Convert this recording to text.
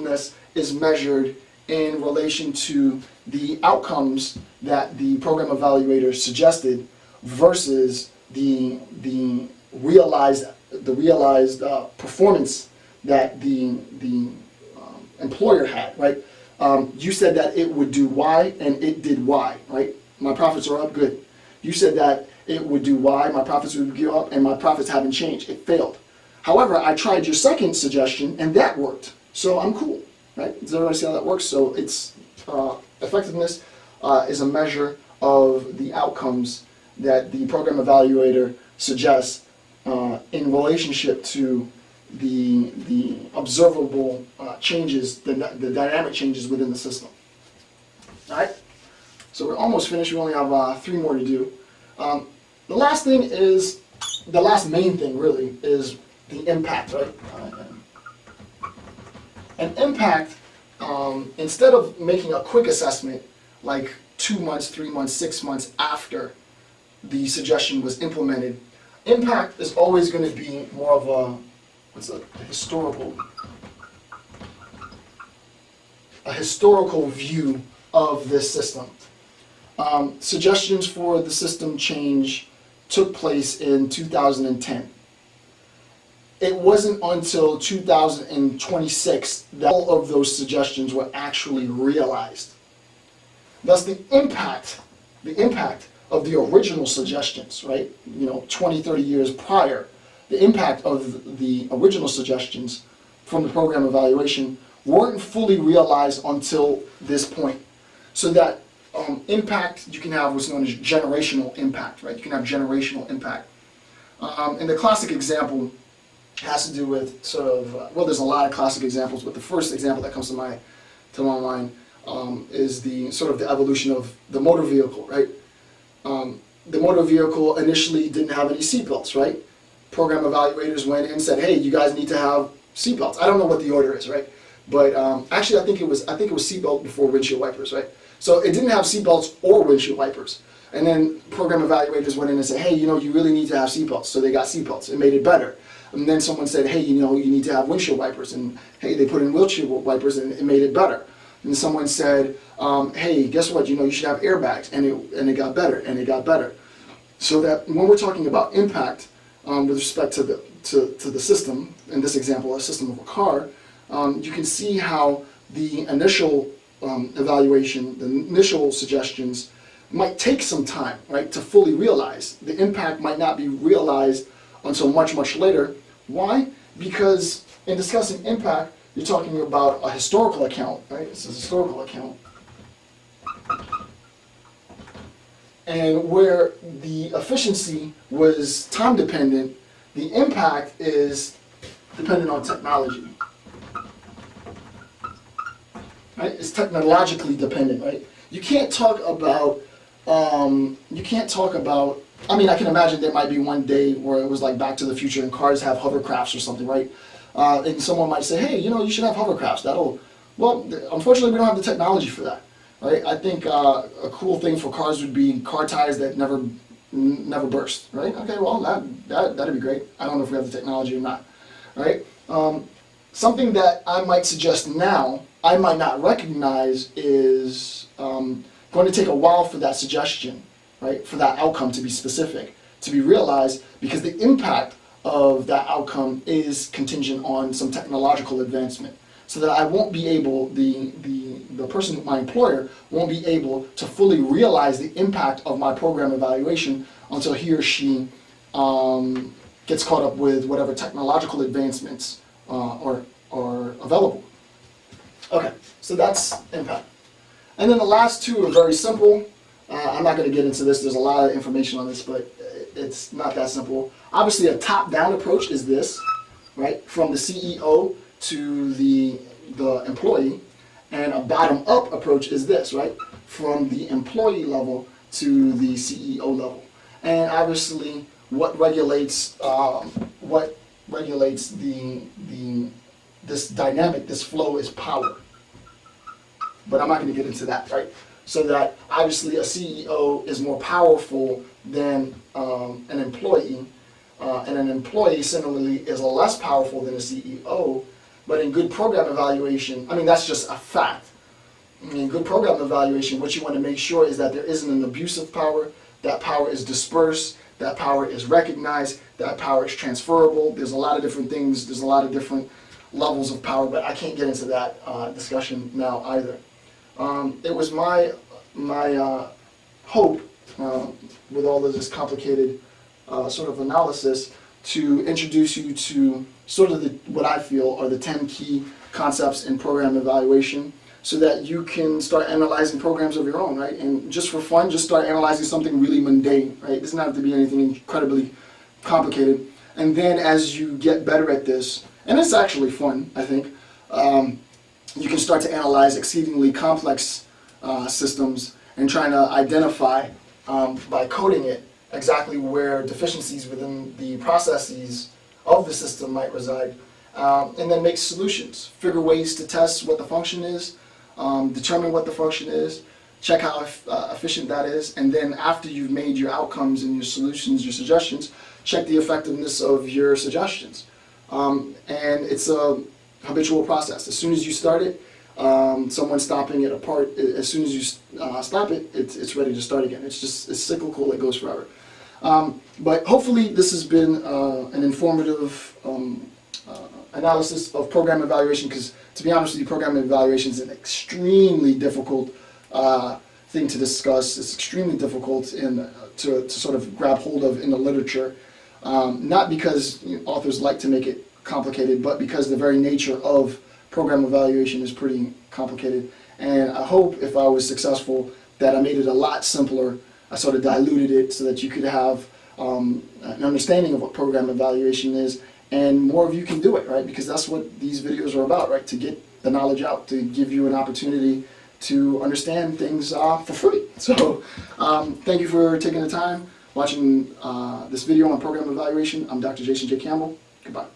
effectiveness is measured in relation to the outcomes that the program evaluator suggested versus the realized performance that the employer had, right? You said that it would do Y and it did Y, right? My profits are up, good. You said that it would do Y, my profits would go up, and my profits haven't changed. It failed. However, I tried your second suggestion and that worked. So I'm cool, right? Does everybody see how that works? So it's effectiveness is a measure of the outcomes that the program evaluator suggests in relationship to the observable changes, the dynamic changes within the system. All right? So we're almost finished. We only have 3 more to do. The last thing is, the last main thing really, is the impact, right? An impact, instead of making a quick assessment, like 2 months, 3 months, 6 months after the suggestion was implemented, impact is always going to be more of a historical view of this system. Suggestions for the system change took place in 2010. It wasn't until 2026 that all of those suggestions were actually realized. Thus, the impact of the original suggestions, right? 20, 30 years prior, the impact of the original suggestions from the program evaluation weren't fully realized until this point. So that impact, you can have what's known as generational impact, right? You can have generational impact. And the classic example has to do with sort of, well, there's a lot of classic examples, but the first example that comes to my mind is the sort of the evolution of the motor vehicle, right? The motor vehicle initially didn't have any seatbelts, right? Program evaluators went in and said, hey, you guys need to have seatbelts. I don't know what the order is, right? But actually, I think it was seatbelt before windshield wipers, right? So it didn't have seatbelts or windshield wipers. And then program evaluators went in and said, hey, you really need to have seatbelts. So they got seatbelts. It made it better. And then someone said, hey, you need to have windshield wipers. And hey, they put in windshield wipers and it made it better. And someone said, hey, guess what? You should have airbags. And it got better, and it got better. So that when we're talking about impact with respect to the system, in this example, a system of a car, you can see how the initial evaluation, the initial suggestions might take some time, right, to fully realize. The impact might not be realized until much, much later. Why? Because in discussing impact, you're talking about a historical account, right? It's a historical account. And where the efficiency was time dependent, the impact is dependent on technology. Right? It's technologically dependent, right? You can't talk about, I mean, I can imagine there might be one day where it was like Back to the Future and cars have hovercrafts or something, right? And someone might say, hey, you should have hovercrafts. Well, unfortunately, we don't have the technology for that, right? I think a cool thing for cars would be car tires that never burst, right? Okay, well, that'd be great. I don't know if we have the technology or not, right? Something that I might suggest now, I might not recognize is going to take a while for that suggestion, right? For that outcome to be specific, to be realized, because the impact of that outcome is contingent on some technological advancement. So that I won't be able, the person, my employer, won't be able to fully realize the impact of my program evaluation until he or she gets caught up with whatever technological advancements are available. Okay, so that's impact. And then the last two are very simple. I'm not going to get into this. There's a lot of information on this, but it's not that simple. Obviously, a top-down approach is this, right? From the CEO to the employee. And a bottom-up approach is this, right? From the employee level to the CEO level. And obviously, what regulates this dynamic, this flow, is power. But I'm not going to get into that, right? So that obviously a CEO is more powerful than an employee, and an employee similarly is less powerful than a CEO, But in good program evaluation, I mean, that's just a fact. In good program evaluation, what you want to make sure is that there isn't an abuse of power, that power is dispersed, that power is recognized, that power is transferable. There's a lot of different things, there's a lot of different levels of power, but I can't get into that discussion now either. It was my hope, with all of this complicated sort of analysis, to introduce you to sort of what I feel are the 10 key concepts in program evaluation, so that you can start analyzing programs of your own, right? And just for fun, just start analyzing something really mundane, right? It doesn't have to be anything incredibly complicated. And then as you get better at this, and it's actually fun, I think, you can start to analyze exceedingly complex systems and trying to identify, by coding it, exactly where deficiencies within the processes of the system might reside, and then make solutions, figure ways to test what the function is, determine what the function is, check how efficient that is, and then after you've made your outcomes and your solutions, your suggestions, check the effectiveness of your suggestions. And it's a habitual process. As soon as you start it, someone stopping it apart, as soon as you stop it, it's ready to start again. It's cyclical, it goes forever. But hopefully this has been an informative analysis of program evaluation, because to be honest with you, program evaluation is an extremely difficult thing to discuss. It's extremely difficult to sort of grab hold of in the literature, not because authors like to make it complicated, but because the very nature of program evaluation is pretty complicated. And I hope, if I was successful, that I made it a lot simpler. I sort of diluted it so that you could have an understanding of what program evaluation is, and more of you can do it, right? Because that's what these videos are about, right? To get the knowledge out, to give you an opportunity to understand things for free. So thank you for taking the time watching this video on program evaluation. I'm Dr. Jason J. Campbell. Goodbye.